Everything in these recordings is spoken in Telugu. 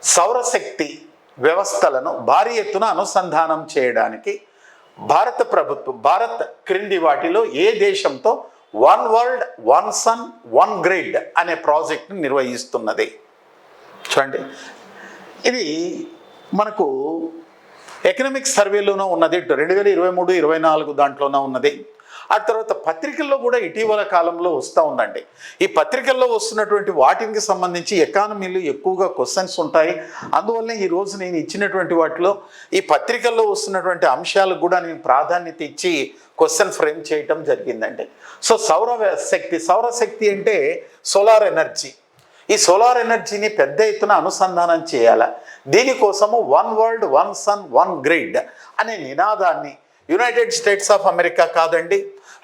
సౌరశక్తి వ్యవస్థలను భారీ ఎత్తున అనుసంధానం చేయడానికి భారత ప్రభుత్వం క్రింది వాటిలో ఏ దేశంతో one world one sun one grid అనే ప్రాజెక్ట్ని నిర్వహిస్తున్నది? చూడండి, ఇది మనకు ఎకనామిక్ సర్వేలోనూ ఉన్నది, 2023-24 దాంట్లోనే ఉన్నది. ఆ తర్వాత పత్రికల్లో కూడా ఇటీవల కాలంలో వస్తూ ఉందండి. ఈ పత్రికల్లో వస్తున్నటువంటి వాటికి సంబంధించి ఎకానమీలు ఎక్కువగా క్వశ్చన్స్ ఉంటాయి. అందువల్ల ఈరోజు నేను ఇచ్చినటువంటి వాటిలో ఈ పత్రికల్లో వస్తున్నటువంటి అంశాలకు కూడా నేను ప్రాధాన్యత ఇచ్చి క్వశ్చన్ ఫ్రేమ్ చేయటం జరిగిందండి. సో సౌరశక్తి అంటే సోలార్ ఎనర్జీ. ఈ సోలార్ ఎనర్జీని పెద్ద ఎత్తున అనుసంధానం చేయాలా, దీనికోసము one world one sun one grid అనే నినాదాన్ని యునైటెడ్ స్టేట్స్ ఆఫ్ అమెరికా కాదండి,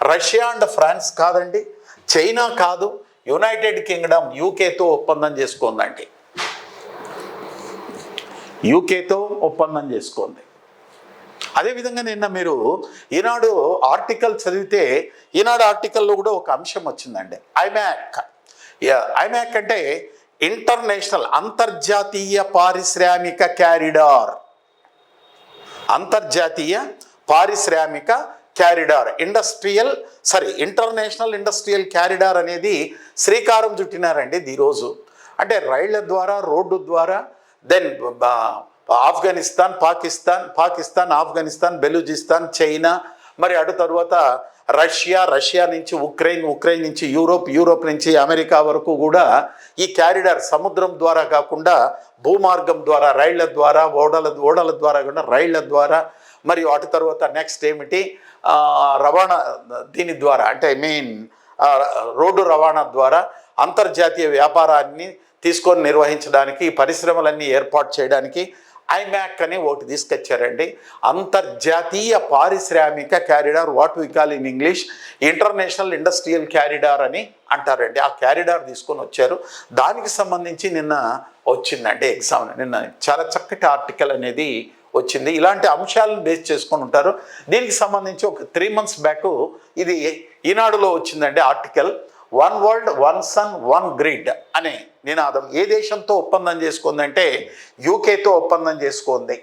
రష్యా అండ్ ఫ్రాన్స్ కాదండి, చైనా కాదు, యునైటెడ్ కింగ్డమ్ యూకేతో ఒప్పందం చేసుకుందండి. యూకేతో ఒప్పందం చేసుకుంది. అదేవిధంగా నిన్న మీరు ఈనాడు ఆర్టికల్ చదివితే ఈనాడు ఆర్టికల్లో కూడా ఒక అంశం వచ్చిందండి, ఐమాక్ అంటే ఇంటర్నేషనల్ అంతర్జాతీయ పారిశ్రామిక క్యారిడార్. అంతర్జాతీయ పారిశ్రామిక క్యారిడార్ ఇంటర్నేషనల్ ఇండస్ట్రియల్ క్యారిడార్ అనేది శ్రీకారం చుట్టినారండి ఈరోజు. అంటే రైళ్ల ద్వారా, రోడ్డు ద్వారా, దెన్ ఆఫ్ఘనిస్తాన్, పాకిస్తాన్, ఆఫ్ఘనిస్తాన్, బెలూచిస్తాన్, చైనా, మరి అటు తర్వాత రష్యా నుంచి ఉక్రెయిన్ నుంచి యూరోప్ నుంచి అమెరికా వరకు కూడా ఈ క్యారిడార్ సముద్రం ద్వారా కాకుండా భూమార్గం ద్వారా, రైళ్ల ద్వారా, ఓడల ద్వారా కూడా రైళ్ల ద్వారా, మరియు అటు తర్వాత నెక్స్ట్ ఏమిటి రవాణా, దీని ద్వారా అంటే రోడ్డు రవాణా ద్వారా అంతర్జాతీయ వ్యాపారాన్ని తీసుకొని నిర్వహించడానికి, పరిశ్రమలన్నీ ఏర్పాటు చేయడానికి ఐమాక్ అని ఒకటి తీసుకొచ్చారండి. అంతర్జాతీయ పారిశ్రామిక corridor, what we call in English international industrial corridor అని అంటారండి. ఆ క్యారిడార్ తీసుకొని వచ్చారు. దానికి సంబంధించి నిన్న వచ్చిందండి ఎగ్జామ్. నిన్న చాలా చక్కటి ఆర్టికల్ అనేది వచ్చింది. ఇలాంటి అంశాలను బేస్ చేసుకొని ఉంటారు. దీనికి సంబంధించి ఒక 3 months బ్యాక్ ఇది ఈనాడులో వచ్చిందండి article. One world one sun one grid అనే నినాదం ఏ దేశంతో ఒప్పందం చేసుకుందంటే యూకేతో ఒప్పందం చేసుకుంది.